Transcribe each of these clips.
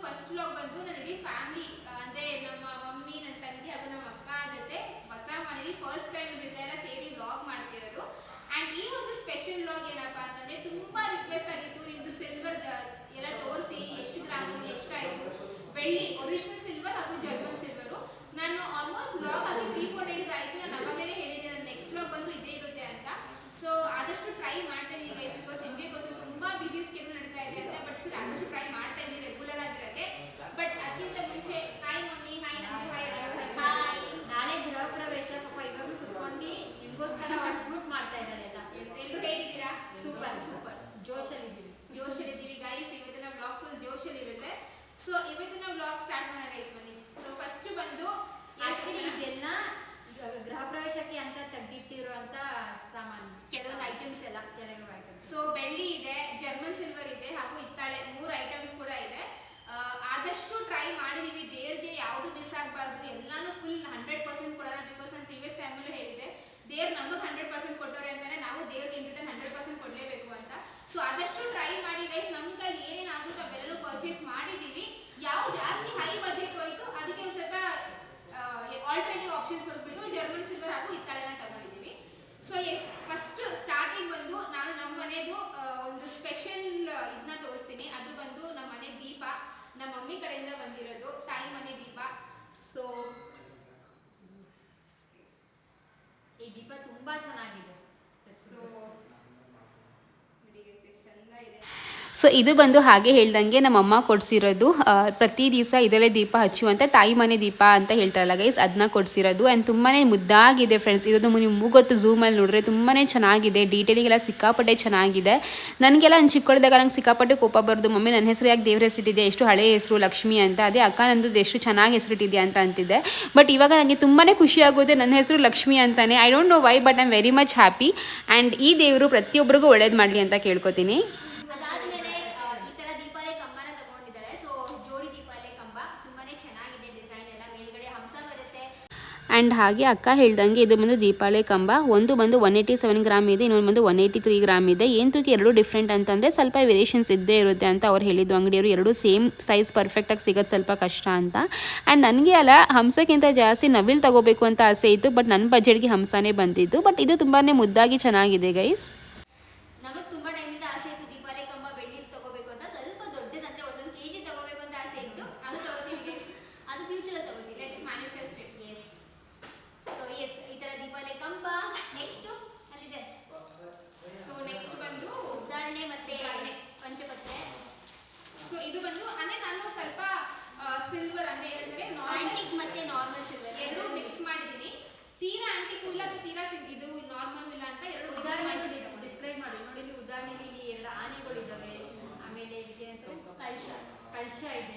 First vlog ಬಂದು ನನಗೆ family ಅಂದ್ರೆ ನಮ್ಮ ಮಮ್ಮಿ ನನ್ನ ತಂಗಿ ಹಾಗೂ ನಮ್ಮ ಅಕ್ಕ ಜೊತೆ ಹೊಸ ಮನೇಲಿ ಫಸ್ಟ್ ಟೈಮ್ ಜೊತೆ ಎಲ್ಲ ಸೇರಿ ವ್ಲಾಗ್ ಮಾಡ್ತಿರೋದು. ಅಂಡ್ ಈ ಒಂದು ಸ್ಪೆಷಲ್ ವ್ಲಾಗ್ ಏನಪ್ಪಾ ಅಂತಂದ್ರೆ ತುಂಬಾ ರಿಕ್ವೆಸ್ಟ್ ಆಗಿತ್ತು, ನಿಮ್ದು ಸಿಲ್ವರ್ ಎಲ್ಲ ತೋರಿಸಿ ಎಷ್ಟು ಗ್ರಾಮು ಎಷ್ಟಾಯಿತು, ಬೆಳ್ಳಿ ಒರಿಜಿನಲ್ ಸಿಲ್ವರ್ ಹಾಗೂ ಜರ್ಮನ್ ಸಿಲ್ವರು. ನಾನು ಆಲ್ಮೋಸ್ಟ್ ವ್ಲಾಗ್ ಆಗಿ 3-4 ಡೇಸ್ ಆಯಿತು. ನಾನು ಅವಾಗಲೇ ಹೇಳಿದ್ದೆ ನನ್ನ ನೆಕ್ಸ್ಟ್ ವ್ಲಾಗ್ ಬಂದು ಇದೇ ಇರುತ್ತೆ ಅಂತ. ಸೊ ಆದಷ್ಟು ಟ್ರೈ ಮಾಡ್ತಾ ಇದ್ದೀನಿ ಗೈಸ್, ಬಿಕಾಸ್ ನಿಮಗೆ ಗೊತ್ತು ತುಂಬಾ ಬಿಸಿ ಸ್ಕೆಡ್ಯೂಲ್ ನಡೀತಾ ಇದೆ ಅಂತ. ಬಟ್ ಸ್ಟಿಲ್ ಆದಷ್ಟು ಟ್ರೈ ಮಾಡ್ತಾ ಇದ್ದೀನಿ ರೆಗ್ಯುಲರ್ ಆಗಿರೋಕ್ಕೆ. ಬಟ್ ಅದಕ್ಕಿಂತ ಮುಂಚೆ ಹಾಯ್ ಮಮ್ಮಿ, ಹಾಯ್ ನಂದು, ಹಾಯ್. ನಾಳೆ ಗೃಹ ಪ್ರವೇಶ ಪಾಪ ಇವಾಗ ಕುತ್ಕೊಂಡು ನಿಮಗೋಸ್ಕರ ಶೂಟ್ ಮಾಡ್ತಾ ಇದ್ದಾರೆ ಎಲ್ಲ. ಎಲ್ಲರೂ ಹೇಗಿದ್ದೀರಾ? ಸೂಪರ್ ಸೂಪರ್ ಜೋಶಲ್ಲಿದ್ದೀವಿ ಗೈಸ್. ಇವತ್ತಿನ ವ್ಲಾಗ್ ಫುಲ್ ಜೋಶಲ್ಲಿ ಇರುತ್ತೆ. ಸೊ ಇವತ್ತಿನ ವ್ಲಾಗ್ ಸ್ಟಾರ್ಟ್ ಮಾಡೋಣ ಗೈಸ್, ಬನ್ನಿ. ಸೊ ಫಸ್ಟ್ ಬಂದು ಆಕ್ಚುಲಿ ಇದೆಲ್ಲ ಗೃಹ ಪ್ರವೇಶಕ್ಕೆ ಅಂತ ತೆಗೆದಿಟ್ಟಿರುವಂತ ಸಾಮಾನು, ಕೆಲವೊಂದು ಐಟಮ್ಸ್ ಎಲ್ಲ. ಕೆಲವು ಐಟಮ್ಸ್. ಸೊ ಬೆಳ್ಳಿ ಇದೆ, ಜರ್ಮನ್ ಸಿಲ್ವರ್ ಇದೆ ಹಾಗೂ ಹಿತ್ತಾಳೆ 3 ಐಟಮ್ಸ್ ಕೂಡ ಇದೆ. ಆದಷ್ಟು ಟ್ರೈ ಮಾಡಿದೀವಿ, ದೇವ್ರಿಗೆ ಯಾವುದು ಮಿಸ್ ಆಗಬಾರ್ದು, ಎಲ್ಲಾನು ಫುಲ್ 100% ಕೊಡೋಣ. ಬಿಕಾಸ್ ನಾನು ಪ್ರೀವಿಯಸ್ ಟೈಮಲ್ಲೂ ಹೇಳಿದ್ದೆ, ದೇವ್ರು ನಮಗೆ 100% ಕೊಟ್ಟವ್ರೆ ಅಂತಾನೆ ನಾವು ದೇವ್ರಿಗೆ ಇನ್ ರಿಟರ್ನ್ 100% ಕೊಡಲೇಬೇಕು ಅಂತ. ಸೊ ಆದಷ್ಟು ಟ್ರೈ ಮಾಡಿ ಗೈಸ್. ನಮ್ಮ ಕೈಲಿ ಏನೇನಾಗುತ್ತೋ ಅವೆಲ್ಲರೂ ಪರ್ಚೇಸ್ ಮಾಡಿದ್ದೀವಿ. ಯಾವ ಜಾಸ್ತಿ ಹೈ ಬಜೆಟ್ ಹೋಯಿತು ಅದಕ್ಕೆ ಒಂದು ಸ್ವಲ್ಪ ಆಲ್ಟರ್ನೇಟಿವ್ ಆಪ್ಷನ್ಸ್ ಹೊರಬಿಟ್ಟು ಜರ್ಮನ್ ಸಿಲ್ವರ್ ಹಾಗೂ ಹಿತ್ತಾಳೆನ ತಗೊಂಡಿದ್ದೀವಿ. ಸೊ ಎಸ್, ಫಸ್ಟ್ ಸ್ಟಾರ್ಟಿಂಗ್ ಬಂದು ನಾನು ನಮ್ಮ ಮನೆದು ಒಂದು ಸ್ಪೆಷಲ್ ಇದನ್ನ ತೋರಿಸ್ತೀನಿ. ಅದು ಬಂದು ನಮ್ಮ ಮನೆ ದೀಪ, ನಮ್ಮ ಮಮ್ಮಿ ಕಡೆಯಿಂದ ಬಂದಿರೋದು ತಾಯಿ ಮನೆ ದೀಪ. ಸೊ ಈ ದೀಪ ತುಂಬಾ ಚೆನ್ನಾಗಿದೆ. ಸೊ ಚೆಂದ ಇದೆ. ಸೊ ಇದು ಬಂದು ಹಾಗೆ ಹೇಳ್ದಂಗೆ ನಮ್ಮಮ್ಮ ಕೊಡಿಸಿರೋದು. ಪ್ರತಿ ದಿವಸ ಇದರಲ್ಲೇ ದೀಪ ಹಚ್ಚುವಂಥ ತಾಯಿ ಮನೆ ದೀಪ ಅಂತ ಹೇಳ್ತಾರಲ್ಲ ಗೈಸ್, ಅದನ್ನ ಕೊಡಿಸಿರೋದು. ಆ್ಯಂಡ್ ತುಂಬಾ ಮುದ್ದಾಗಿದೆ ಫ್ರೆಂಡ್ಸ್. ಇದು ನೀವು ಮೂಗೊತ್ತು ಝೂಮಲ್ಲಿ ನೋಡಿದ್ರೆ ತುಂಬಾ ಚೆನ್ನಾಗಿದೆ, ಡೀಟೇಲಿಗೆಲ್ಲ ಸಿಕ್ಕಾಪಟ್ಟೆ ಚೆನ್ನಾಗಿದೆ. ನನಗೆಲ್ಲ ನಾನು ಚಿಕ್ಕಳಿದಾಗ ನಂಗೆ ಸಿಕ್ಕಾಪಟ್ಟೆ ಕೋಪ ಬರೋದು, ಮಮ್ಮಿ ನನ್ನ ಹೆಸರು ಯಾಕೆ ದೇವ್ರ ಹೆಸರಿಟ್ಟಿದೆ, ಎಷ್ಟು ಹಳೆ ಹೆಸರು ಲಕ್ಷ್ಮಿ ಅಂತ. ಅದೇ ಅಕ್ಕ ನಂದು ಎಷ್ಟು ಚೆನ್ನಾಗಿ ಹೆಸರಿಟ್ಟಿದೆ ಅಂತ ಅಂತಿದ್ದೆ. ಬಟ್ ಇವಾಗ ನನಗೆ ತುಂಬಾ ಖುಷಿ ಆಗುತ್ತೆ, ನನ್ನ ಹೆಸರು ಲಕ್ಷ್ಮಿ ಅಂತಾನೆ. I don't know why, but I am very much happy. And ಈ ದೇವರು ಪ್ರತಿಯೊಬ್ಬರಿಗೂ ಒಳ್ಳೇದು ಮಾಡಲಿ ಅಂತ ಕೇಳ್ಕೊತೀನಿ. ಅದಾದ್ಮೇಲೆ ಈ ತರ ದೀಪಾಲೆ ಕಂಬನ ತಗೊಂಡಿದ್ದಾರೆ. ಸೊ ಜೋಡಿ ದೀಪಾಲೆ ಕಂಬ ತುಂಬಾನೇ ಚೆನ್ನಾಗಿದೆ, ಡಿಸೈನ್ ಎಲ್ಲ ಮೇಲ್ಗಡೆ ಹಂಸ ಬರುತ್ತೆ. ಆ್ಯಂಡ್ ಹಾಗೆ ಅಕ್ಕ ಹೇಳ್ದಂಗೆ ಇದು ಬಂದು ದೀಪಾವಳಿ ಕಂಬ. ಒಂದು ಬಂದು 187 ಗ್ರಾಮ್ ಇದೆ, ಇನ್ನೊಂದು ಬಂದು 183 ಗ್ರಾಮ್ ಇದೆ. ಏನಕ್ಕೆ ಎರಡು ಡಿಫ್ರೆಂಟ್ ಅಂತಂದರೆ ಸ್ವಲ್ಪ ವೇರಿಯೇಷನ್ಸ್ ಇದ್ದೇ ಇರುತ್ತೆ ಅಂತ ಅವ್ರು ಹೇಳಿದ್ದು ಅಂಗಡಿಯವರು. ಎರಡು ಸೇಮ್ ಸೈಜ್ ಪರ್ಫೆಕ್ಟಾಗಿ ಸಿಗೋದು ಸ್ವಲ್ಪ ಕಷ್ಟ ಅಂತ. ಆ್ಯಂಡ್ ನನಗೆ ಅಲ್ಲ, ಹಂಸಕ್ಕಿಂತ ಜಾಸ್ತಿ ನವಿಲ್ ತಗೋಬೇಕು ಅಂತ ಆಸೆ ಇತ್ತು, ಬಟ್ ನನ್ನ ಬಜೆಟ್ಗೆ ಹಂಸನೇ ಬಂದಿದ್ದು. ಬಟ್ ಇದು ತುಂಬಾ ಮುದ್ದಾಗಿ ಚೆನ್ನಾಗಿದೆ ಗೈಸ್. ನಮಗೆ ತುಂಬಾ ಟೈಮಿಂದ ಆಸೆ ಇತ್ತು ದೀಪಾಲೆ ಕಂಬ ಬೆಳ್ಳಿ ತಗೋಬೇಕು ಅಂತ. ಸ್ವಲ್ಪ ದೊಡ್ಡದಂದ್ರೆ 1 kg ತಗೋಬೇಕು ಅಂತ ಆಸೆ ಇತ್ತು. ಅದು ತಗೋತೀವಿ ಗೈಸ್, ಅದು ಫ್ಯೂಚರಲ್ಲಿ ತಗೋತೀವಿ. Let's manifest it. Yes. So yes, ಈ ತರ ದೀಪಾಲೆ ಕಂಬ. ನೆಕ್ಸ್ಟ್ ಅಲ್ಲಿದೆ. ಸೊ ನೆಕ್ಸ್ಟ್ ಬಂದು ಉದಾಹರಣೆ ಮತ್ತೆ ಪಂಚಪತ್ರೆ. ಸೊ ಇದು ಬಂದು ಅಂದ್ರೆ ನಾನು ಸ್ವಲ್ಪ ಸಿಲ್ವರ್ ಅಂತ ಹೇಳಿದ್ರೆ ಆಂಟಿಕ್ ಮತ್ತೆ ನಾರ್ಮಲ್ ಸಿಲ್ವರ್ ಎರಡು ಮಿಕ್ಸ್ ಮಾಡಿದ್ದೀನಿ. ತೀರಾ ಆಂಟಿಕ್ ಇಲ್ಲ ಅಥವಾ ತೀರಾ ಇದು ನಾರ್ಮಲ್ ಇಲ್ಲ ಅಂತ ಎರಡು ಉದಾಹರಣೆ ಡಿಸ್ಕ್ರೈಬ್ ಮಾಡಿ. ನೋಡಿ, ಇಲ್ಲಿ ಉದಾಹರಣೆಗೆ ಇಲ್ಲಿ 2 ಆನೆಗಳಿದ್ದಾವೆ, ಆಮೇಲೆ ಇದಕ್ಕೆ ಕಳಶ ಇದೆ.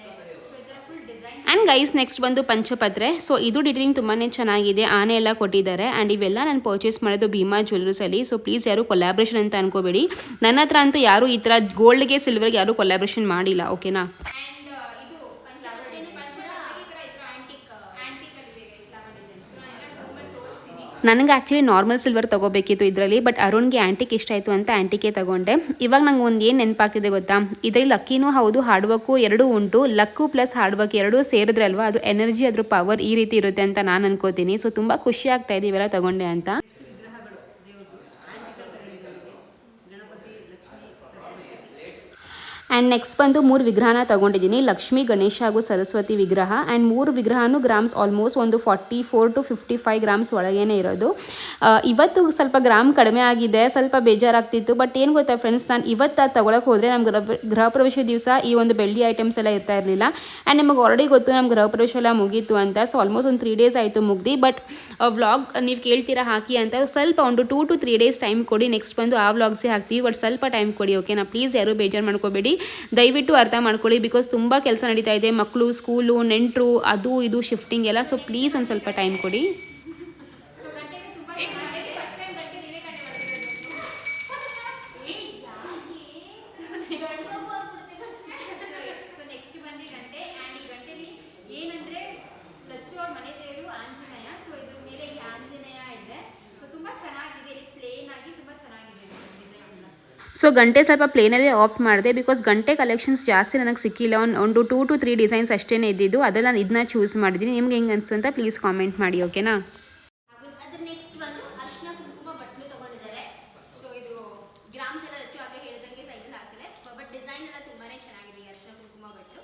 ಸೊ ಈ ತರ full design. And guys next ಬಂದು ಪಂಚಪತ್ರೆ. ಸೊ ಇದು ಡಿಟೇಲಿಂಗ್ ತುಂಬಾ ಚೆನ್ನಾಗಿದೆ, ಆನೆ ಎಲ್ಲ ಕೊಟ್ಟಿದ್ದಾರೆ. ಆ್ಯಂಡ್ ಇವೆಲ್ಲ ನಾನು ಪರ್ಚೇಸ್ ಮಾಡೋದು ಭೀಮಾ ಜ್ಯುವೆಲ್ಲರ್ಸಲ್ಲಿ. ಸೊ ಪ್ಲೀಸ್ ಯಾರು ಕೊಲ್ಯಾಬ್ರೇಷನ್ ಅಂತ ಅನ್ಕೋಬೇಡಿ. ನನ್ನ ಹತ್ರ ಅಂತೂ ಯಾರು ಈ ಥರ ಗೋಲ್ಡ್ಗೆ ಸಿಲ್ವರ್ಗೆ ಯಾರು ಕೊಲ್ಯಾಬ್ರೇಷನ್ ಮಾಡಿಲ್ಲ, ಓಕೆನಾ. ಅಂಡ್ ಇದು ಪಂಚಪತ್ರೆ ಈ ತರ ಇದ್ರ ಆಂಟಿಕ್ ಅಲ್ಲಿ ಇದೆ ಗೈಸ್ ಡಿಸೈನ್. ಸೊ ನಾನು ಎಲ್ಲ ಸುಮ್ಮನೆ ತೋರಿಸ್ತೀನಿ. ನನಗೆ ಆ್ಯಕ್ಚುಲಿ ನಾರ್ಮಲ್ ಸಿಲ್ವರ್ ತೊಗೋಬೇಕಿತ್ತು ಇದರಲ್ಲಿ, ಬಟ್ ಅರುಣ್ಗೆ ಆ್ಯಂಟಿಕ್ ಇಷ್ಟ ಆಯಿತು ಅಂತ ಆ್ಯಂಟಿಕೆ ತೊಗೊಂಡೆ. ಇವಾಗ ನಂಗೆ ಒಂದು ಏನು ನೆನಪಾಗ್ತಿದೆ ಗೊತ್ತಾ, ಇದರಲ್ಲಿ ಲಕ್ಕಿನೂ ಹೌದು ಹಾರ್ಡ್ ವರ್ಕು ಎರಡೂ ಉಂಟು. ಲಕ್ಕು ಪ್ಲಸ್ ಹಾರ್ಡ್ ವರ್ಕ್ ಎರಡೂ ಸೇರಿದ್ರೆ ಅಲ್ವಾ ಅದ್ರ ಎನರ್ಜಿ ಅದ್ರ ಪವರ್ ಈ ರೀತಿ ಇರುತ್ತೆ ಅಂತ ನಾನು ಅನ್ಕೋತೀನಿ. ಸೊ ತುಂಬ ಖುಷಿ ಆಗ್ತಾ ಇದೆ ಇವೆಲ್ಲ ತೊಗೊಂಡೆ ಅಂತ. ಆ್ಯಂಡ್ ನೆಕ್ಸ್ಟ್ ಬಂದು 3 ವಿಗ್ರಹನ ತೊಗೊಂಡಿದ್ದೀನಿ, ಲಕ್ಷ್ಮಿ, ಗಣೇಶ ಹಾಗೂ ಸರಸ್ವತಿ ವಿಗ್ರಹ. ಆ್ಯಂಡ್ 3 ವಿಗ್ರಹನೂ ಗ್ರಾಮ್ಸ್ ಆಲ್ಮೋಸ್ಟ್ ಒಂದು 44 to 55 ಗ್ರಾಮ್ಸ್ ಒಳಗೇನೆ ಇರೋದು. ಇವತ್ತು ಸ್ವಲ್ಪ ಗ್ರಾಮ್ ಕಡಿಮೆ ಆಗಿದೆ, ಸ್ವಲ್ಪ ಬೇಜಾರಾಗ್ತಿತ್ತು. ಬಟ್ ಏನು ಗೊತ್ತಾ ಫ್ರೆಂಡ್ಸ್, ನಾನು ಇವತ್ತು ತೊಗೊಳಕ್ಕೆ ಹೋದರೆ ನಮ್ಮ ಗೃಹ ಪ್ರವೇಶ ದಿವಸ ಈ ಒಂದು ಬೆಳ್ಳಿ ಐಟಮ್ಸ್ ಎಲ್ಲ ಇರ್ತಾ ಇರಲಿಲ್ಲ. ಆ್ಯಂಡ್ ನಿಮಗೆ ಆಲ್ರೆಡಿ ಗೊತ್ತು ನಮ್ಮ ಗೃಹ ಪ್ರವೇಶ ಎಲ್ಲ ಮುಗೀತು ಅಂತ. ಸೊ ಆಲ್ಮೋಸ್ಟ್ ಒಂದು 3 days ಆಯಿತು ಮುಗ್ದು. ಬಟ್ ವ್ಲಾಗ್ ನೀವು ಕೇಳ್ತೀರಾ ಹಾಕಿ ಅಂತ, ಸ್ವಲ್ಪ ಒಂದು 2 to 3 days ಟೈಮ್ ಕೊಡಿ. ನೆಕ್ಸ್ಟ್ ಬಂದು ಆ ವ್ಲಾಗ್ಸೇ ಹಾಕ್ತೀವಿ. ಬಟ್ ಸ್ವಲ್ಪ ಟೈಮ್ ಕೊಡಿ, ಓಕೆನಾ. ಪ್ಲೀಸ್ ಯಾರು ಬೇಜಾರು ಮಾಡ್ಕೋಬೇಡಿ, ದಯವಿಟ್ಟು ಅರ್ಥ ಮಾಡ್ಕೊಳ್ಳಿ. ಬಿಕಾಸ್ ತುಂಬ ಕೆಲಸ ನಡೀತಾ ಇದೆ, ಮಕ್ಕಳು, ಸ್ಕೂಲು, ನೆಂಟರು, ಅದು ಇದು ಶಿಫ್ಟಿಂಗ್ ಎಲ್ಲ. ಸೊ ಪ್ಲೀಸ್ ಒಂದು ಸ್ವಲ್ಪ ಟೈಮ್ ಕೊಡಿ. ಸೊ ಗಂಟೆಗೆ ತುಂಬಾ ಚೆನ್ನಾಗಿದೆ. ಫಸ್ಟ್ ಟೈಮ್ ಗಂಟೆ ನೀವೇ ಕಡೆ ಸೊ ನೆಕ್ಸ್ಟ್ ಬಂದು ಗಂಟೆ. ಆ್ಯಂಡ್ ಈ ಗಂಟೆಲಿ ಏನಂದ್ರೆ ಲಚ್ಚು ಅವ್ರ ಮನೆ ದೇವರು ಆಂಜನೇಯ. ಸೊ ಇದ್ರ ಮೇಲೆ ಇಲ್ಲಿ ಆಂಜನೇಯ ಇದೆ. ಸೊ ತುಂಬಾ ಚೆನ್ನಾಗಿದೆ, ಇಲ್ಲಿ ಪ್ಲೇನ್ ಆಗಿ ತುಂಬಾ ಚೆನ್ನಾಗಿದೆ ಡಿಸೈನ್ ಎಲ್ಲ. ಸೊ ಗಂಟೆ ಸ್ವಲ್ಪ ಪ್ಲೇನಲ್ಲೇ ಆಪ್ಟ್ ಮಾಡಿದೆ ಬಿಕಾಸ್ ಗಂಟೆ ಕಲೆಕ್ಷನ್ಸ್ ಜಾಸ್ತಿ ನನಗೆ ಸಿಕ್ಕಿಲ್ಲ. ಒಂದು 2 to 3 ಡಿಸೈನ್ಸ್ ಅಷ್ಟೇ ಇದ್ದಿದ್ದು, ಅದೆಲ್ಲ ನಾನು ಇದನ್ನ ಚೂಸ್ ಮಾಡಿದ್ದೀನಿ. ನಿಮ್ಗೆ ಹೆಂಗೆ ಅನಿಸ್ತು ಅಂತ ಪ್ಲೀಸ್ ಕಾಮೆಂಟ್ ಮಾಡಿ, ಓಕೆನಾ? ಅದ್ರ ನೆಕ್ಸ್ಟ್ ಬಂದು ಅರ್ಶಿನ ಕುಂಕುಮ ಬಟ್ಲು ತಗೊಂಡಿದ್ದಾರೆ. ಸೊ ಇದು ಗ್ರಾಮ್ಸ್ ಎಲ್ಲ ಹೆಚ್ಚು ಆಗಲೇ ಹೇಳಿದಂಗೆ ಸೈಡಲ್ಲಿ ಹಾಕಿದೆ, ಬಟ್ ಡಿಸೈನ್ ಎಲ್ಲ ತುಂಬಾನೇ ಚೆನ್ನಾಗಿದೆ ಈ ಅರ್ಶಿನ ಕುಂಕುಮ ಬಟ್ಲು.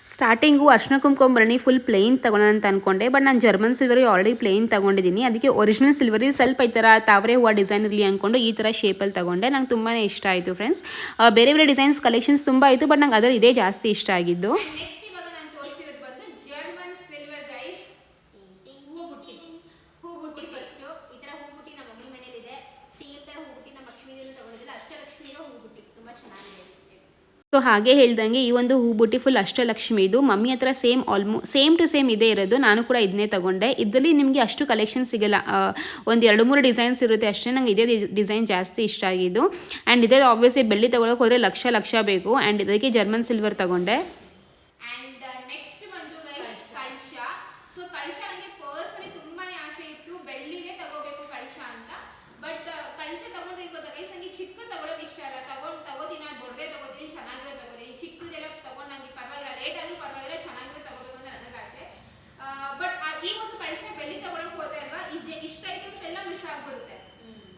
ಸ್ಟಾರ್ಟಿಂಗು ಅರ್ಶಿನ ಕುಂಕುಮ ಭರಣಿ ಫುಲ್ ಪ್ಲೇನ್ ತಗೊಳ್ಳೋಣ ಅಂತ ಅಂದ್ಕೊಂಡೆ, ಬಟ್ ನಾನು ಜರ್ಮನ್ ಸಿಲ್ವರಿ ಆಲ್ರೆಡಿ ಪ್ಲೇನ್ ತೊಗೊಂಡಿದ್ದೀನಿ. ಅದಕ್ಕೆ ಒರಿಜಿನಲ್ ಸಿಲ್ವರಿ ಸ್ವಲ್ಪ ಈ ಥರ ತಾವರೆ ಹೂವು ಡಿಸೈನ್ ಇರಲಿ ಅಂದ್ಕೊಂಡು ಈ ಥರ ಶೇಪಲ್ಲಿ ತೊಗೊಂಡೆ. ನಂಗೆ ತುಂಬಾ ಇಷ್ಟ ಆಯಿತು ಫ್ರೆಂಡ್ಸ್. ಬೇರೆ ಬೇರೆ ಡಿಸೈನ್ಸ್ ಕಲೆಕ್ಷನ್ಸ್ ತುಂಬ ಆಯಿತು, ಬಟ್ ನಂಗೆ ಅದರಲ್ಲಿ ಇದೇ ಜಾಸ್ತಿ ಇಷ್ಟ ಆಗಿದ್ದು. ನೆಕ್ಸ್ಟ್ ಇವಾಗ ನಾನು ತೋರಿಸಿರೋದು ಬಂದು ಜರ್ಮನ್ ಸಿಲ್ವರ್ ಗೈಸ್. ಹೂಗುಟ್ಟಿ ಫಸ್ಟ್ ಈ ತರ ಹೂಗುಟ್ಟಿ ನಮ್ಮ ಮಮ್ಮಿ ಮನೇಲಿದೆ. ಸೇಮ್ ತರ ಹೂಗುಟ್ಟಿ ನಮ್ಮ ಲಕ್ಷ್ಮೀದೇವಿ ತಗೊಂಡಿದ್ದಿಲ್ಲ, ಅಷ್ಟಲಕ್ಷ್ಮಿ ಇರೋ ಹೂಗುಟ್ಟಿ ತುಂಬಾ ಚೆನ್ನಾಗಿದೆ. ಸೊ ಹಾಗೆ ಹೇಳ್ದಂಗೆ ಈ ಒಂದು ಹೂ ಬುಟ್ಟಿ ಫುಲ್ ಅಷ್ಟಲಕ್ಷ್ಮಿ ಇದು ಮಮ್ಮಿ ಹತ್ರ ಸೇಮ್ ಟು ಸೇಮ್ ಇದೇ ಇರೋದು. ನಾನು ಕೂಡ ಇದನ್ನೇ ತಗೊಂಡೆ. ಇದರಲ್ಲಿ ನಿಮಗೆ ಅಷ್ಟು ಕಲೆಕ್ಷನ್ ಸಿಗಲ್ಲ, ಒಂದು 2-3 ಡಿಸೈನ್ಸ್ ಇರುತ್ತೆ ಅಷ್ಟೇ. ನಂಗೆ ಇದೇ ಡಿಸೈನ್ ಜಾಸ್ತಿ ಇಷ್ಟ ಆಗಿದ್ದು. ಆ್ಯಂಡ್ ಇದೇ ಆಬ್ವಿಯಸ್ಲಿ ಬೆಳ್ಳಿ ತೊಗೊಳಕ್ಕೆ ಹೋದರೆ ಲಕ್ಷ ಬೇಕು. ಆ್ಯಂಡ್ ಇದಕ್ಕೆ ಜರ್ಮನ್ ಸಿಲ್ವರ್ ತಗೊಂಡೆ. ಅಂಡ್ ನೆಕ್ಸ್ಟ್ ಬಂದು ಗೈಸ್ ಕಳಶ. ಸೊ ಕಳಶ ನನಗೆ ಪರ್ಸನಲಿ ತುಂಬಾನೇ ಆಸೆ ಇತ್ತು, ಬೆಳ್ಳಿಗೆ ತಗೋಬೇಕು ಕಳಶ ಅಂತ. ಬಟ್ ಕಳಶ ತಗೊಂಡ್ರೆ ಗೊತ್ತಾ ಗೈಸ್, ನನಗೆ ಚಿಕ್ಕ ತಗೊಳ್ಳೋದು ಇಷ್ಟ ಅಲ್ಲ. ತಗೋದಿನ ದೊಡ್ಡದೇ ತಗೋತೀನಿ, ಚೆನ್ನಾಗಿರೋ ತಗೋತೀನಿ. ಚಿಕ್ಕದೆಲ್ಲ ತಗೊಂಡು ನನಗೆ ಪರವಾಗಿಲ್ಲ, ಲೇಟ್ ಆದ್ರೂ ಪರವಾಗಿಲ್ಲ, ಚೆನ್ನಾಗಿರೋ ತಗೋಬೇಕು ಅಂತ ನನಗೆ ಆಸೆ. ಬಟ್ ಈ ಒಂದು ಕಳಶ ಬೆಳ್ಳಿ ತಗೊಳಕ್ ಹೋದೆ ಅಲ್ವಾ, ಇಷ್ಟ ಐಟಮ್ಸ್ ಎಲ್ಲ ಮಿಸ್ ಆಗ್ಬಿಡುತ್ತೆ.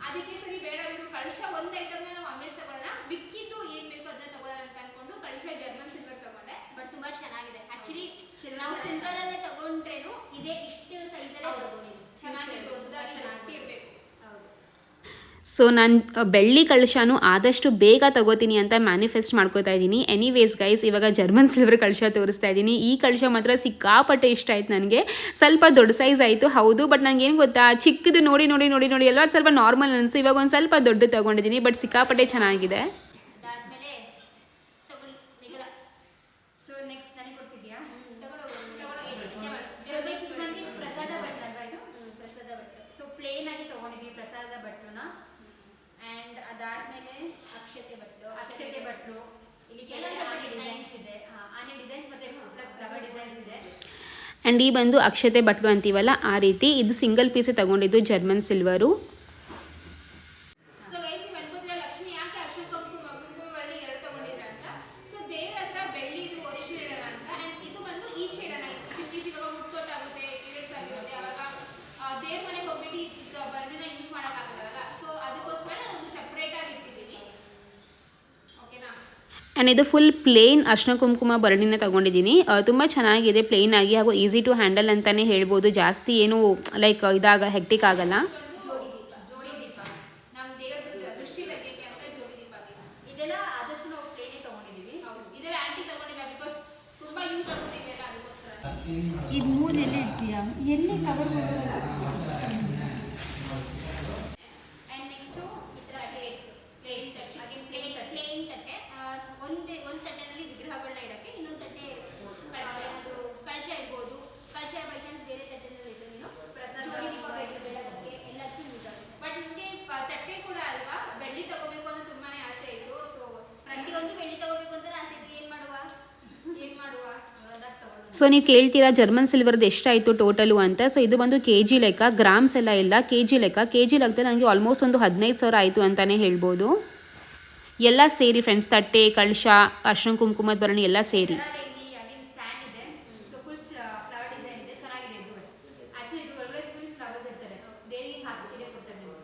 ಅದಕ್ಕೆ ಸರಿ ಬೇಡ ಬಿಡು, ಕಳಶ ಒಂದು ಐಟಮ್ ನಾವು ಆಮೇಲೆ ತಗೊಳ್ಳೋಣ, ಮಿಕ್ಕಿದ್ದು ಏನ್ ಬೇಕು ಅದನ್ನ ತಗೊಳ್ಳೋಣ ಅಂತ ಅನ್ಕೊಂಡು ಕಳಶ ಜರ್ಮನ್ ಸಿಲ್ವರ್ ತಗೊಂಡೆ. ಬಟ್ ತುಂಬಾ ಚೆನ್ನಾಗಿದೆ. ಆಕ್ಚುಲಿ ನಾವು ಸಿಲ್ವರ್ ಅಲ್ಲೇ ತಗೊಂಡ್ರೇನು ಇದೇ ಇಷ್ಟು ಸೈಜ್ ಅಲ್ಲೇ ತಗೊಂಡಿದ್ದೀವಿ. ಚೆನ್ನಾಗಿ ದೊಡ್ಡದಾಗಿ ಇರಬೇಕು. ಹೌದು. ಸೊ ನಾನು ಬೆಳ್ಳಿ ಕಳಶನೂ ಆದಷ್ಟು ಬೇಗ ತಗೋತೀನಿ ಅಂತ ಮ್ಯಾನಿಫೆಸ್ಟ್ ಮಾಡ್ಕೋತಾ ಇದ್ದೀನಿ. ಎನಿವೇಸ್ ಗೈಸ್, ಇವಾಗ ಜರ್ಮನ್ ಸಿಲ್ವರ್ ಕಳಶ ತೋರಿಸ್ತಾ ಇದ್ದೀನಿ. ಈ ಕಳಶ ಮಾತ್ರ ಸಿಕ್ಕಾಪಟ್ಟೆ ಇಷ್ಟ ಆಯ್ತು ನನಗೆ. ಸ್ವಲ್ಪ ದೊಡ್ಡ ಸೈಜ್ ಆಯಿತು ಹೌದು, ಬಟ್ ನನಗೇನು ಗೊತ್ತಾ, ಚಿಕ್ಕದು ನೋಡಿ ಎಲ್ಲ ಸ್ವಲ್ಪ ನಾರ್ಮಲ್ ಅನಿಸ್ತು. ಇವಾಗ ಒಂದು ಸ್ವಲ್ಪ ದೊಡ್ಡ ತಗೊಂಡಿದ್ದೀನಿ, ಬಟ್ ಸಿಕ್ಕಾಪಟ್ಟೆ ಚೆನ್ನಾಗಿದೆ. ಅದಾದ್ಮೇಲೆ ತಗೊಳ್ಳಿ ಮಿಗಲ. ಸೊ ನೆಕ್ಸ್ಟ್ ನನಗೆ ಕೊಡ್ತಿದ್ಯಾ? ನೆಕ್ಸ್ಟ್ ಬಂದು ಪ್ರಸಾದ ಬಟ್ಲು ಅಲ್ವಾ ಇದು? ಪ್ರಸಾದ ಬಟ್ಲು. ಸೊ ಪ್ಲೇನ್ ಆಗಿ ತಗೊಂಡಿದ್ವಿ ಪ್ರಸಾದ ಬಟ್ಲುನ. ಆ್ಯಂಡ್ ಅದಾದ್ಮೇಲೆ ಅಕ್ಷತೆ ಬಟ್ಲು. ಇಲ್ಲಿ ಕೆಲವು ಡಿಸೈನ್ಸ್ ಇದೆ, ಆನೆ ಡಿಸೈನ್ಸ್ ಮತ್ತೆ ಪ್ಲಸ್ ಫ್ಲವರ್ ಡಿಸೈನ್ಸ್ ಇದೆ. ಆ್ಯಂಡ್ ಈ ಬಂದು ಅಕ್ಷತೆ ಬಟ್ಲು ಅಂತೀವಲ್ಲ ಆ ರೀತಿ, ಇದು ಸಿಂಗಲ್ ಪೀಸೇ ತಗೊಂಡಿದ್ದು ಜರ್ಮನ್ ಸಿಲ್ವರು. ಸೊ ಗೈಸ್, ನೀವು ಅನ್ಕೋತೀರಾ ಲಕ್ಷ್ಮಿ ಯಾಕೆ ಅರ್ಶಿನ ಕುಂಕುಮ ಬಳ್ಳಿ 2 ತಗೊಂಡಿದ್ರ ಅಂತ. ಸೊ ದೇವ್ರ ಹತ್ರ ಬೆಳ್ಳಿ ಇದು ಒರಿಜಿನಲ್ ಇಡೋಣ ಅಂತ. ಅಂಡ್ ಇದು ಬಂದು ಈ ಶೇಡ್ ಅನ್ನ 50 ಇವಾಗ ಮುಟ್ಟೋಟ್ ಆಗುತ್ತೆ, ಪೀರಿಯಡ್ಸ್ ಆಗಿರುತ್ತೆ, ಅವಾಗ ದೇವ್ರ ಮನೆಗೆ ಹೋಗ್ಬಿಟ್ಟು ಬರ್ದಿನ ಯೂಸ್ ಮಾಡೋಕ್ಕಾಗಲ್ಲ. ಸೊ ಅದಕ್ಕೋಸ್ಕರ ನಾನು ಒಂದು ಸೆಪರೇಟ್ ಆಗಿ ಇಟ್ಟಿದ್ದೀನಿ, ಓಕೆನಾ? ಆ್ಯಂಡ್ ಇದು ಫುಲ್ ಪ್ಲೇನ್ ಅರ್ಶಿನ ಕುಂಕುಮ ಭರಣಿನ ತಗೊಂಡಿದ್ದೀನಿ. ತುಂಬ ಚೆನ್ನಾಗಿದೆ ಪ್ಲೇನ್ ಆಗಿ, ಹಾಗೂ ಈಸಿ ಟು ಹ್ಯಾಂಡಲ್ ಅಂತಲೇ ಹೇಳ್ಬೋದು. ಜಾಸ್ತಿ ಏನು ಲೈಕ್ ಹೆಕ್ಟಿಕ್ ಆಗಲ್ಲ. ಜೋಡಿ ದೀಪ ನಮ್ಮ ದೇವ್ರ ದೃಷ್ಟಿ ತೆಗೆಯಕ್ಕೆ ಅಂತ ಜೋಡಿ ದೀಪ ಗೈಸ್. ಇದೆಲ್ಲ ಆದಷ್ಟು ನಾವು ಪ್ಲೇನೇ ತಗೊಂಡಿದ್ದೀವಿ. ಹೌದು, ಇದೆಲ್ಲ ಆಂಟಿ ತಗೊಂಡಿಲ್ಲ ಬಿಕಾಸ್ ತುಂಬಾ ಯೂಸ್ ಆಗುತ್ತೆ ಇವೆಲ್ಲ, ಅದಕ್ಕೋಸ್ಕರ. ಇದು 3 ಎಲ್ಲಿ ಇಡ್ತೀಯಾ? ಎಲ್ಲಿ ಕವರ್ ಮಾಡೋದು? ಆ್ಯಂಡ್ ನೆಕ್ಸ್ಟು ಈ ಥರ ಪ್ಲೇನ್ ತಟ್ಟೆ. ಒಂದು ತಟ್ಟೆನಲ್ಲಿ ವಿಗ್ರಹಗಳನ್ನ ಇಡೋಕ್ಕೆ, ಇನ್ನೊಂದು ತಟ್ಟೆ ಕಳಶ ಇರ್ಬೋದು. ಕಳಶ ಬೈ ಚಾನ್ಸ್ ಬೇರೆ ತಟ್ಟೆನಲ್ಲಿ ಇಟ್ಟು ನೀನು ಜೋಡಿ ದೀಪ ಬೆಳಗಕ್ಕೆ ಎಲ್ಲದಕ್ಕೂ ಯೂಸ್ ಆಗುತ್ತೆ. ಬಟ್ ನಿಮಗೆ ತಟ್ಟೆ ಕೂಡ ಅಲ್ವಾ ಬೆಳ್ಳಿ ತಗೋಬೇಕು ಅಂತ ತುಂಬಾನೇ ಆಸೆ ಇತ್ತು. ಸೊ ಪ್ರತಿಯೊಂದು ಬೆಳ್ಳಿ ತಗೋಬೇಕು ಅಂತ ಆಸೆ ಇತ್ತು. ಏನು ಮಾಡುವ ಸೊ ನೀವು ಕೇಳ್ತೀರಾ ಜರ್ಮನ್ ಸಿಲ್ವರ್ದು ಎಷ್ಟಾಯಿತು ಟೋಟಲು ಅಂತ. ಸೊ ಇದು ಬಂದು KG ಲೆಕ್ಕ, ಗ್ರಾಮ್ಸ್ ಎಲ್ಲ ಇಲ್ಲ, KG ಲೆಕ್ಕ. KG ಲೆಕ್ಕದಲ್ಲಿ ನನಗೆ ಆಲ್ಮೋಸ್ಟ್ ಒಂದು 15,000 ಆಯಿತು ಅಂತಲೇ ಹೇಳ್ಬೋದು. ಎಲ್ಲ ಸೇರಿ ಫ್ರೆಂಡ್ಸ್, ತಟ್ಟೆ, ಕಳಶ, ಅರ್ಶಿನ ಕುಂಕುಮದ ಭರಣಿ ಎಲ್ಲ ಸೇರಿ. ಸ್ಟ್ಯಾಂಡ್ ಇದೆ. ಸೊ ಫುಲ್ ಫ್ಲವರ್ ಡಿಸೈನ್ ಇದೆ, ಚೆನ್ನಾಗಿದೆ. ಇದು ಆಕ್ಚುಲಿ ಇದು ಒಳಗಡೆ ಫುಲ್ ಫ್ಲವರ್ಸ್ ಇರ್ತಾರೆ, ದೇವಿಗೆ ಹಾಕಿದ್ರೆ ಕೊಡ್ತಾರೆ ನೀವು.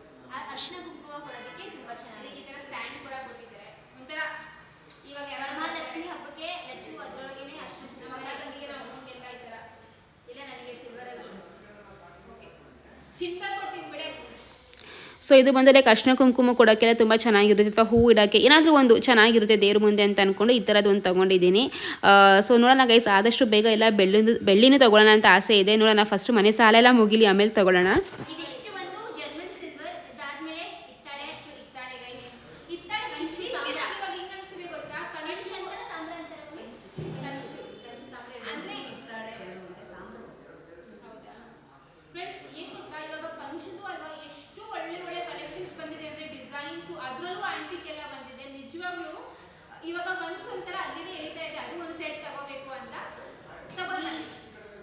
ಅರ್ಶಿನ ಕುಂಕುಮ ಕೊಡೋದಕ್ಕೆ ತುಂಬ ಚೆನ್ನಾಗಿದೆ. ಈ ತರ ಸ್ಟ್ಯಾಂಡ್ ಕೂಡ ಕೊಟ್ಟಿದ್ದಾರೆ. ಒಂಥರ ಇವಾಗ ವರಮಹಾಲಕ್ಷ್ಮಿ ಹಬ್ಬಕ್ಕೆ ಲಚ್ಚು ಅದರೊಳಗೇನೆ ಅರ್ಶಿನ ಕುಂಕುಮ. ನಮ್ಮ ತಂಗಿಗೆ ನಮ್ಮ ಅಮ್ಮಂಗೆಲ್ಲ ಈ ತರ. ಇಲ್ಲ ನನಗೆ ಸಿಲ್ವರ್ ಅಲ್ಲಿ ಓಕೆ, ಸಿಂಪಲ್ ಕೊಡ್ತೀನಿ ಬಿಡಿ. ಸೊ ಇದು ಬಂದು ಲೈಕ್ ಅರ್ಶಿನ ಕುಂಕುಮ ಕೊಡೋಕ್ಕೆಲ್ಲ ತುಂಬ ಚೆನ್ನಾಗಿರುತ್ತೆ, ಅಥವಾ ಹೂ ಇಡೋಕ್ಕೆ ಏನಾದರೂ ಒಂದು ಚೆನ್ನಾಗಿರುತ್ತೆ ದೇವ್ರ ಮುಂದೆ ಅಂತ ಅಂದ್ಕೊಂಡು ಈ ಥರದ್ದು ಒಂದು ತೊಗೊಂಡಿದ್ದೀನಿ. ಸೊ ನೋಡೋಣ ಗೈಸ್, ಆದಷ್ಟು ಬೇಗ ಎಲ್ಲ ಬೆಳ್ಳಿನೂ ತೊಗೊಳ್ಳೋಣ ಅಂತ ಆಸೆ ಇದೆ. ನೋಡೋಣ, ಫಸ್ಟ್ ಮನೆ ಸಾಲ ಎಲ್ಲ ಮುಗಿಲಿ, ಆಮೇಲೆ ತೊಗೊಳ್ಳೋಣ. ಇದಿಷ್ಟು ಬಂದು ಜರ್ಮನ್ ಸಿಲ್ವರ್. ಇದಾದ್ಮೇಲೆ ಹಿತ್ತಾಳೆ ಗೈಸ್, ಹಿತ್ತಾಳೆ ಗಂಟು ಇವಾಗ ಹಿಂಗೆ ಅನ್ಸಿದೆ ಗೊತ್ತಾ, ಕಂಚು ಅಂತ ತಾಮ್ರ ಅಂತಾರೆ. ಕಂಚು ಅಂದ್ರೆ ಹಿತ್ತಾಳೆ ಹೌದಾ ಫ್ರೆಂಡ್ಸ್, ಏನ್ ಗೊತ್ತಾ, ಇವಾಗ ಕಂಚುದು ಅಲ್ವಾ ಎಷ್ಟು ಒಳ್ಳೆ ಕಲೆಕ್ಷನ್ಸ್ ಬಂದಿದೆ ಅಂದ್ರೆ ಡಿಸೈನ್ಸ್, ಅದ್ರಲ್ಲೂ ಆಂಟಿಕ್ ಎಲ್ಲ ಬಂದಿದೆ. ನಿಜವಾಗ್ಲೂ ಇವಾಗ ಮನ್ಸು ಒಂಥರ ಅಲ್ಲಿನೇ ಎಳಿತಾ ಇದೆ, ಅದು ಒಂದು ಸೆಟ್ ತಗೋಬೇಕು ಅಂತ. ತಗೊಳ್ಳಿ,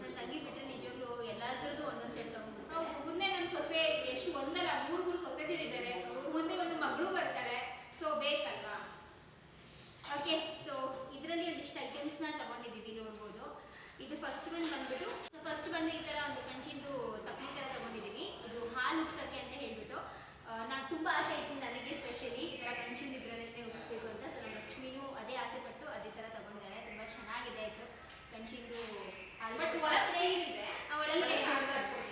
ನನ್ನ ತಂಗಿ ಬಿಟ್ರೆ ನಿಜವಾಗ್ಲೂ ಎಲ್ಲಾದ್ರದ್ದು ಒಂದೊಂದು ಸೆಟ್ ತಗೊಂಡು ಮುಂದೆ ನನ್ನ ಸೊಸೆ ಬೆಲ್ಸ್ನ ತಗೊಂಡಿದ್ದೀವಿ ನೋಡ್ಬೋದು. ಇದು ಫಸ್ಟ್ ಬಂದ್ಬಿಟ್ಟು ಈ ಥರ ಒಂದು ಕಂಚಿಂದು ತಪ್ಪಲಿ ಥರ ತಗೊಂಡಿದ್ದೀವಿ. ಇದು ಹಾಲು ಉಗ್ಸೋಕ್ಕೆ ಅಂತ ಹೇಳ್ಬಿಟ್ಟು ನಾನು ತುಂಬ ಆಸೆ ಇತ್ತು ನನಗೆ ಸ್ಪೆಷಲಿ ಈ ಥರ ಕಂಚಿಂದ ಇದರಲ್ಲೇ ಉಗಿಸ್ಬೇಕು ಅಂತ. ಸೊ ನಮ್ಮ ಲಕ್ಷ್ಮಿನೂ ಅದೇ ಆಸೆ ಪಟ್ಟು ಅದೇ ಥರ ತಗೊಂಡಿದ್ದಾಳೆ. ತುಂಬ ಚೆನ್ನಾಗಿದೆ ಆಯಿತು ಕಂಚಿಂದು ಹಾಲು. ಬಟ್ ಒಳಗೆ ಇದೆ, ಒಳಗಡೆ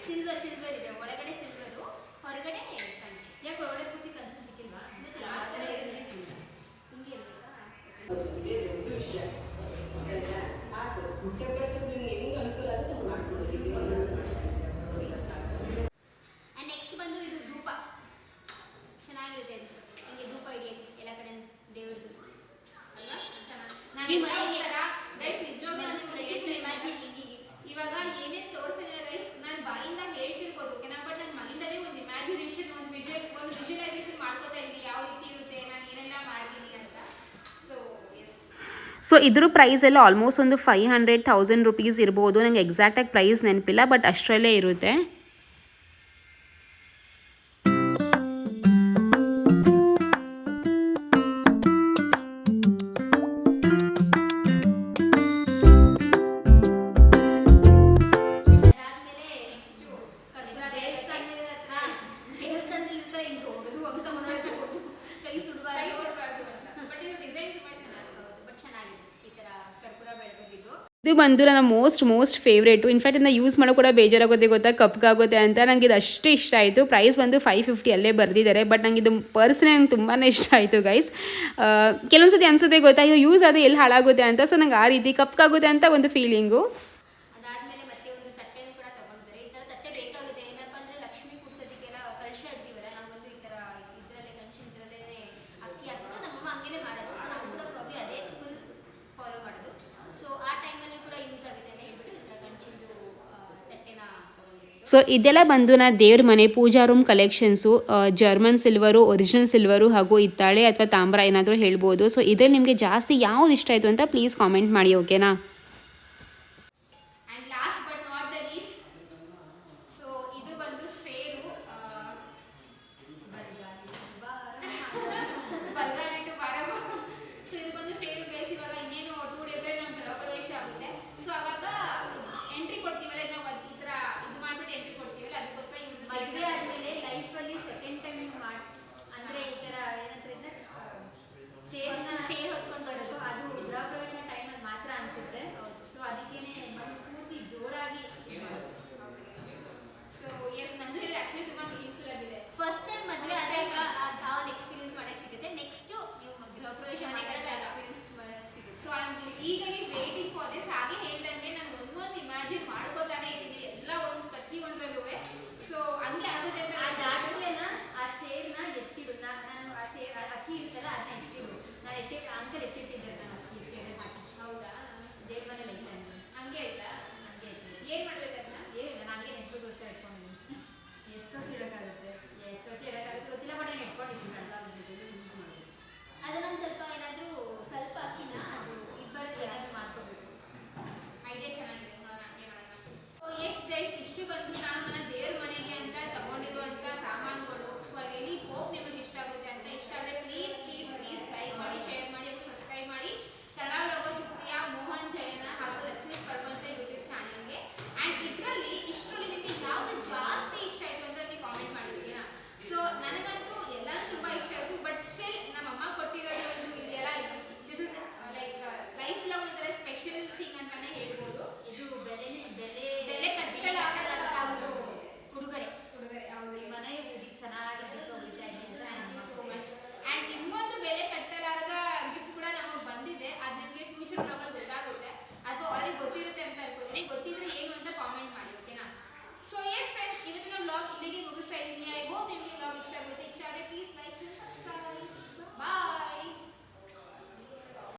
ಸಿಲ್ವರ್ ಇದೆ, ಒಳಗಡೆ ಸಿಲ್ವರು, ಹೊರಗಡೆ ಕಂಚು. ಯಾಕೆ ಒಳಗಡೆ ಪೂರ್ತಿ ಕಂಚು ಸಿಕ್ಕಿಲ್ವಾ? ಗೊತ್ತಿಲ್ಲ, ಆ ಥರ ಹಿಂಗೆ ಇರಬೇಕಾ? ಆ್ಯಂಡ್ ನೆಕ್ಸ್ಟ್ ಬಂದು ಇದು ಧೂಪ ಚೆನ್ನಾಗಿರುತ್ತೆ. ಅದು ಹಿಂಗೆ ಧೂಪ ಹಿಡಿಯೋಕ್ಕೆ ಎಲ್ಲ ಕಡೆ ದೇವ್ರದ್ದು ಅಲ್ವಾ? ನನಗೆ ಮನೆಗೆ ಇಮ್ಯಾಜಿನ್ ಇವಾಗ ಏನೇನು ತೋರಿಸಿಲ್ಲ ಗೈಸ್, ನಾನು ಬಾಯಿಂದ ಹೇಳ್ತಿರ್ಬೋದು ಓಕೆನಾ, ಬಟ್ ನನ್ನ ಮೈಂಡಲ್ಲಿ ಒಂದು ಇಮ್ಯಾಜಿನೇಷನ್, ಒಂದು ವಿಜುವಲೈಸೇಷನ್ ಮಾಡ್ಕೋತಾ ಇದ್ದೀನಿ ಯಾವ ರೀತಿ ಇರುತ್ತೆ, ನಾನು ಏನೆಲ್ಲ ಮಾಡ್ತೀನಿ ಅಂತ. ಸೊ ಎಸ್, ಸೊ ಇದ್ರ ಪ್ರೈಸ್ ಎಲ್ಲ ಆಲ್ಮೋಸ್ಟ್ ಒಂದು 500,000 ರುಪೀಸ್ ಇರ್ಬೋದು. ನನಗೆ ಎಕ್ಸಾಕ್ಟಾಗಿ ಪ್ರೈಸ್ ನೆನಪಿಲ್ಲ, ಬಟ್ ಅಷ್ಟರಲ್ಲೇ ಇರುತ್ತೆ. ಅದಾದ್ಮೇಲೆ ನೆಕ್ಸ್ಟು ದೇವಸ್ಥಾನದಲ್ಲಿ ಇರ್ತಾರೆ ಹಿಂಗೆ ಹೊಡೆದು ಅಂಕ ಮನೋಳಿಕೆ ಕೊಟ್ಟು ಕೈ ಸುಡಬಾರ್ದು ಅಂತ. ಬಟ್ ಇದು ಡಿಸೈನ್ ತುಂಬ ಚೆನ್ನಾಗಿದೆ. ಬಟ್ ಚೆನ್ನಾಗಿದೆ ಈ ಥರ ಕರ್ಪೂರ ಬೆಳಗೋದಿದ್ದು. ಇದು ಬಂದು ನನ್ನ ಮೋಸ್ಟ್ ಫೇವ್ರೇಟು. ಇನ್ಫ್ಯಾಕ್ಟ್ ಇದನ್ನ ಯೂಸ್ ಮಾಡೋ ಕೂಡ ಬೇಜಾರಾಗುತ್ತೆ ಗೊತ್ತಾ, ಕಪ್ಗಾಗುತ್ತೆ ಅಂತ. ನನಗೆ ಇದು ಅಷ್ಟು ಇಷ್ಟ ಆಯಿತು. ಪ್ರೈಸ್ ಬಂದು 550 ಅಲ್ಲೇ ಬರೆದಿದ್ದಾರೆ, ಬಟ್ ನನಗೆ ಇದು ಪರ್ಸ್ನೇ ನಂಗೆ ತುಂಬಾ ಇಷ್ಟ ಆಯಿತು ಗೈಸ್. ಕೆಲವೊಂದು ಸತಿ ಅನಿಸುತ್ತೆ ಗೊತ್ತಾ, ಅಯ್ಯೋ ಯೂಸ್ ಅದು ಎಲ್ಲಿ ಹಾಳಾಗುತ್ತೆ ಅಂತ. ಸೊ ನಂಗೆ ಆ ರೀತಿ ಕಪ್ಗಾಗುತ್ತೆ ಅಂತ ಒಂದು ಫೀಲಿಂಗು. ಅದಾದ್ಮೇಲೆ ಮತ್ತೆ ಒಂದು ತಟ್ಟೆನೂ ಕೂಡ ತಗೊಂಡಿದ್ದಾರೆ. ಈ ಥರ ತಟ್ಟೆ ಬೇಕಾಗುತ್ತೆ. ಏನಪ್ಪ ಅಂದರೆ ಲಕ್ಷ್ಮಿ ಕೂರ್ಸೋದಕ್ಕೆಲ್ಲ ಕಳಶ ಇಡ್ತೀವಲ್ಲ, ನಾವು ಬಂದು ಈ ಥರ ಇದರಲ್ಲೇ ಕಂಚಿನದ್ರಲ್ಲೇ ಅಕ್ಕಿ ಹಾಕ್ಬಿಟ್ಟು ನಮ್ಮಮ್ಮ ಹಂಗೇನೆ ಮಾಡೋದು. ಸೊ ನಾವು ಕೂಡ ಪ್ರಾಬ್ಲಿ ಅದೇ ಫುಲ್ ಫಾಲೋ ಮಾಡೋದು. ಸೊ ಆ ಟೈಮಲ್ಲಿ ಕೂಡ ಯೂಸ್ ಆಗುತ್ತೆ ಅಂತ ಹೇಳ್ಬಿಟ್ಟು ಈ ಥರ ಕಂಚಿಂದು ತಟ್ಟೆನ ತಗೊಂಡಿದ್ದೀವಿ. ಸೊ ಇದೆಲ್ಲ ಬಂದು ನಾ ದೇವ್ರ ಮನೆ puja room collections. German silver, original silver ಹಾಗೂ ಹಿತ್ತಾಳೆ ಅಥವಾ ತಾಮ್ರ ಏನಾದರೂ ಹೇಳ್ಬೋದು. ಸೊ ಇದರಲ್ಲಿ ನಿಮಗೆ ಜಾಸ್ತಿ ಯಾವ್ದು ಇಷ್ಟ ಆಯಿತು ಅಂತ ಪ್ಲೀಸ್ ಕಾಮೆಂಟ್ ಮಾಡಿ ಓಕೆನಾ.